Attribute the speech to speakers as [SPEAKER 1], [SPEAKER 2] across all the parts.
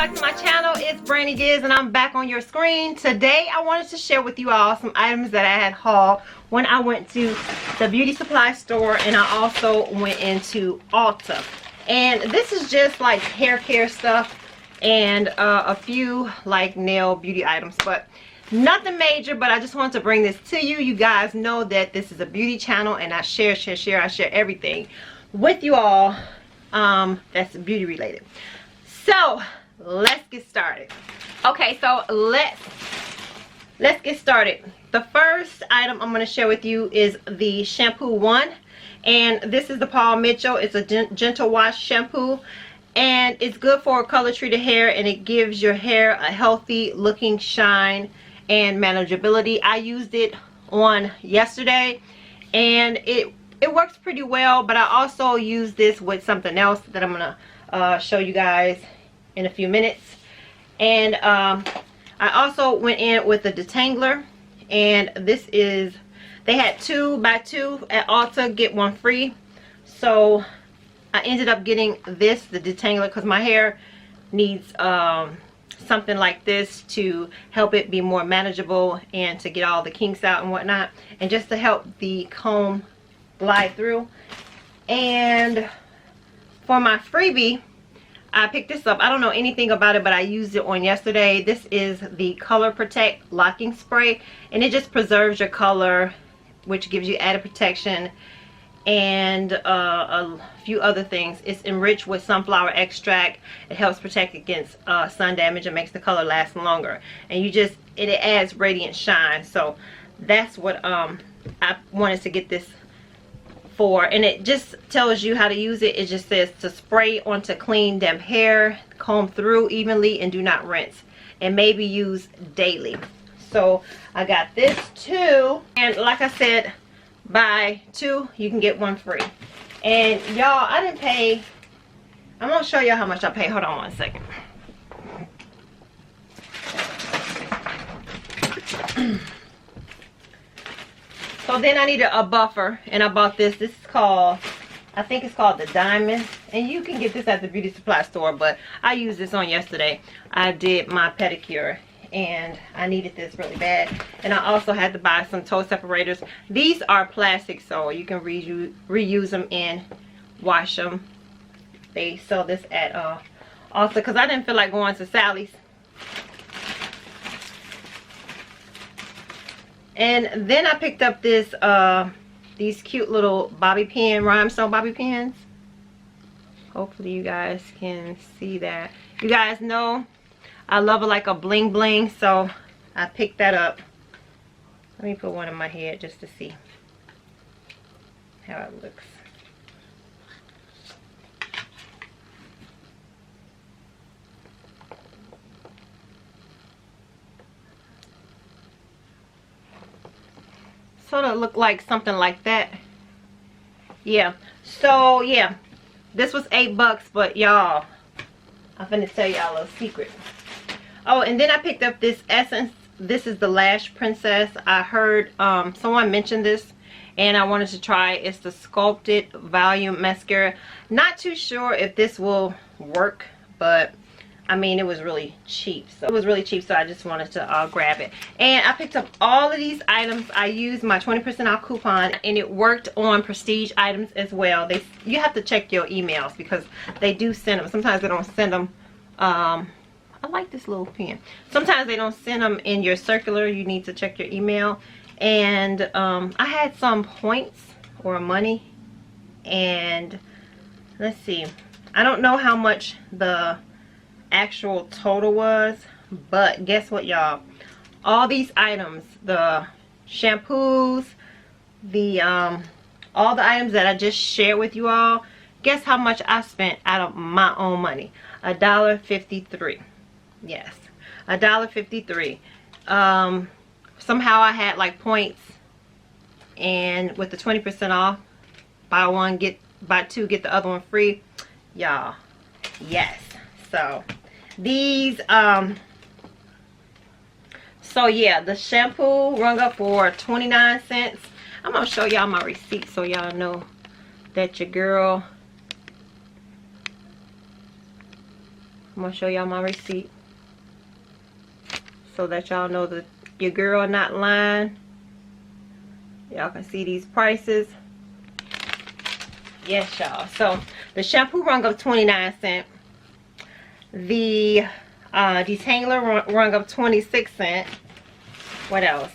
[SPEAKER 1] back to my channel. It's Brandy Giz and I'm back on your screen. Today I wanted to share with you all some items that I had hauled when I went to the beauty supply store, and I also went into Ulta. And this is just like hair care stuff and a few like nail beauty items, but nothing major. But I just wanted to bring this to you. You guys know that this is a beauty channel and I share I share everything with you all that's beauty related. So let's get started. Okay, so let's get started. The first item I'm going to share with you is the shampoo one, and this is the Paul Mitchell. It's a gentle wash shampoo, and it's good for color treated hair, and it gives your hair a healthy looking shine and manageability. I used it on yesterday and it works pretty well, but I also use this with something else that I'm gonna show you guys in a few minutes. And I also went in with the Detangler, and this is, they had 2 buy 2 at Ulta, get 1 free. So I ended up getting this, the Detangler, because my hair needs something like this to help it be more manageable and to get all the kinks out and whatnot, and just to help the comb glide through. And for my freebie, I picked this up. I don't know anything about it, but I used it on yesterday. This is the Color Protect Locking Spray, and it just preserves your color, which gives you added protection, and a few other things. It's enriched with sunflower extract. It helps protect against sun damage and makes the color last longer. And it adds radiant shine. So that's what I wanted to get this for. And it just tells you how to use it. It just says to spray onto clean damp hair, comb through evenly, and do not rinse, and maybe use daily. So I got this too, and like I said, buy 2 you can get 1 free. And y'all, I didn't pay, I'm gonna show y'all how much I paid. Hold on one second. So then I needed a buffer, and I bought this. This is called, I think it's called the Diamond, and you can get this at the beauty supply store, but I used this on yesterday. I did my pedicure and I needed this really bad. And I also had to buy some toe separators. These are plastic, so you can reuse them and wash them. They sell this at Ulta, because I didn't feel like going to Sally's. And then I picked up this these cute little bobby pin, rhinestone bobby pins. Hopefully you guys can see that. You guys know I love it like a bling bling, so I picked that up. Let me put one in my head just to see how it looks. Sort of look like something like that. Yeah. So yeah, this was $8, but y'all, I'm finna tell y'all a little secret. Oh, and then I picked up this essence. This is the Lash Princess. I heard someone mention this, and I wanted to try it. It's the Sculpted Volume Mascara. Not too sure if this will work, but I mean, it was really cheap. So I just wanted to grab it. And I picked up all of these items. I used my 20% off coupon, and it worked on prestige items as well. You have to check your emails, because they do send them. Sometimes they don't send them. I like this little pen. Sometimes they don't send them in your circular. You need to check your email. And I had some points or money, and let's see, I don't know how much the actual total was, but guess what, y'all? All these items, the shampoos, the all the items that I just shared with you all, guess how much I spent out of my own money? $1.53. Yes, $1.53. Somehow I had like points, and with the 20% off, buy 2 get the other one free, y'all. Yes. So these so yeah, the shampoo rung up for 29 cents. I'm gonna show y'all my receipt so y'all know that your girl I'm gonna show y'all my receipt so that y'all know that your girl not lying. Y'all can see these prices. Yes, y'all. So the shampoo rung up 29 cents. The Detangler rung up 26 cents. What else?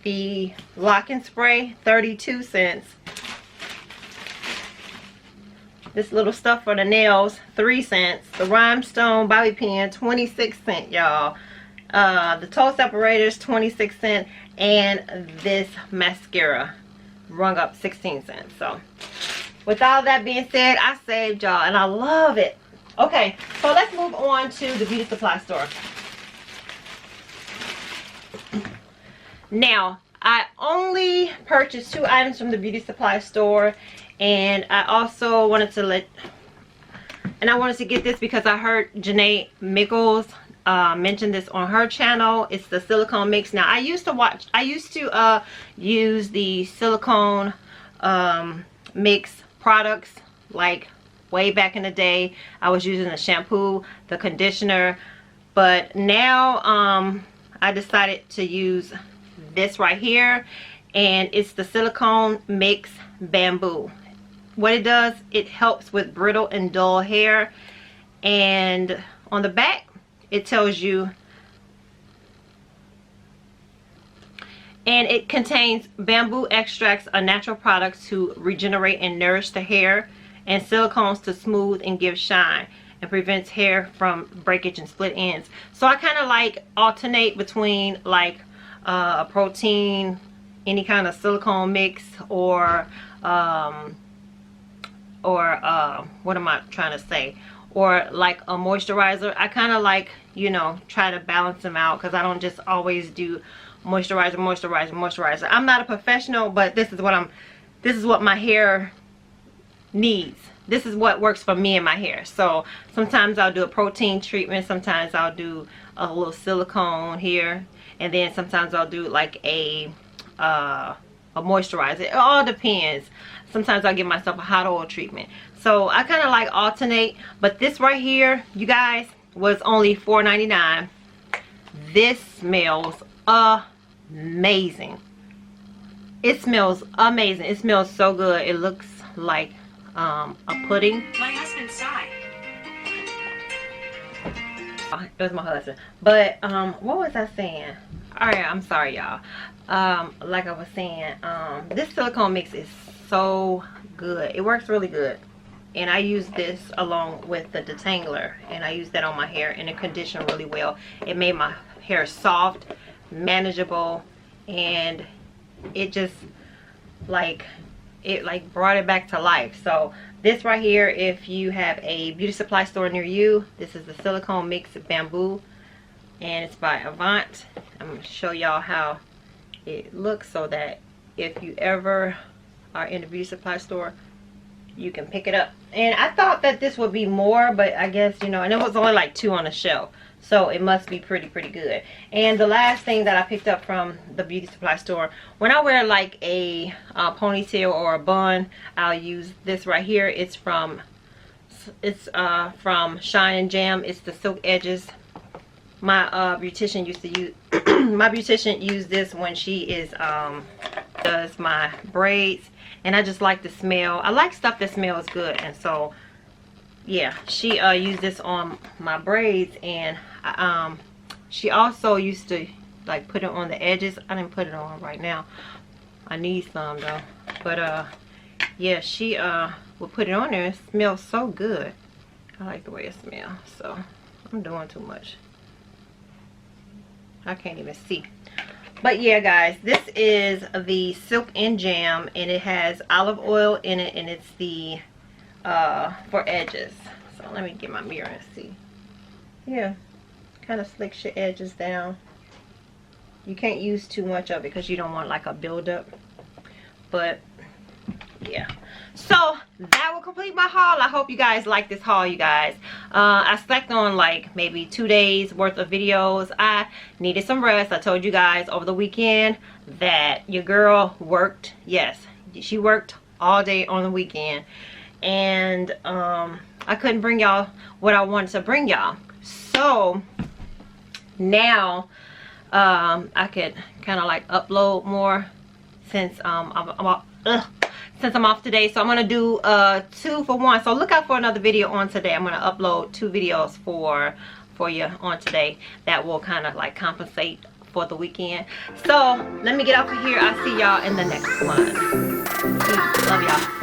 [SPEAKER 1] The Lock and Spray, 32 cents. This little stuff for the nails, 3 cents. The Rhinestone bobby pin, 26 cents, y'all. The Toe Separators, 26 cents. And this mascara rung up 16 cents. So with all that being said, I saved y'all and I love it. Okay, so let's move on to the beauty supply store. Now, I only purchased 2 items from the beauty supply store, and I also wanted to get this because I heard Janae Mickles mention this on her channel. It's the silicone mix. Now, I used to use the silicone mix products like way back in the day. I was using the shampoo, the conditioner, but now I decided to use this right here, and it's the silicone mix bamboo. What it does, it helps with brittle and dull hair, and on the back it tells you, and it contains bamboo extracts, a natural product to regenerate and nourish the hair, and silicones to smooth and give shine, and prevents hair from breakage and split ends. So I kind of like alternate between like a protein, any kind of silicone mix, or what am I trying to say, or like a moisturizer. I kind of like, you know, try to balance them out, because I don't just always do moisturizer. I'm not a professional, but this is what my hair needs. This is what works for me and my hair. So sometimes I'll do a protein treatment, sometimes I'll do a little silicone here, and then sometimes I'll do like a moisturizer. It all depends. Sometimes I'll give myself a hot oil treatment. So I kind of like alternate. But this right here, you guys, was only $4.99. This smells amazing. It smells amazing. It smells so good. It looks like a pudding.
[SPEAKER 2] My husband's side.
[SPEAKER 1] It was my husband. But what was I saying? Alright, I'm sorry, y'all. Like I was saying, this silicone mix is so good. It works really good. And I use this along with the Detangler, and I use that on my hair, and it conditioned really well. It made my hair soft, manageable, and it just like brought it back to life. So this right here, if you have a beauty supply store near you, this is the silicone mix bamboo, and it's by Avant. I'm going to show y'all how it looks so that if you ever are in the beauty supply store, you can pick it up. And I thought that this would be more, but I guess, you know, and it was only like 2 on the shelf, so it must be pretty good. And the last thing that I picked up from the beauty supply store, when I wear like a ponytail or a bun, I'll use this right here. It's from Shine and Jam. It's the Silk Edges. My beautician used to use my beautician used this when she is does my braids, and I just like the smell. I like stuff that smells good, and so yeah, she used this on my braids, and she also used to like put it on the edges. I didn't put it on right now. I need some though, but yeah, she would put it on there. It smells so good. I like the way it smells. So I'm doing too much. I can't even see. But yeah, guys, this is the Silk and Jam, and it has olive oil in it, and it's the for edges. So let me get my mirror and see. Yeah, kind of slicks your edges down. You can't use too much of it because you don't want like a buildup. But yeah, so that will complete my haul. I hope you guys like this haul, you guys. I slacked on like maybe 2 days worth of videos. I needed some rest. I told you guys over the weekend that your girl worked. Yes, she worked all day on the weekend, and I couldn't bring y'all what I wanted to bring y'all. So now I could kind of like upload more since since I'm off today. So I'm gonna do 2 for 1. So look out for another video on today. I'm gonna upload 2 videos for you on today that will kind of like compensate for the weekend. So let me get off of here. I'll see y'all in the next one. Peace. Love y'all.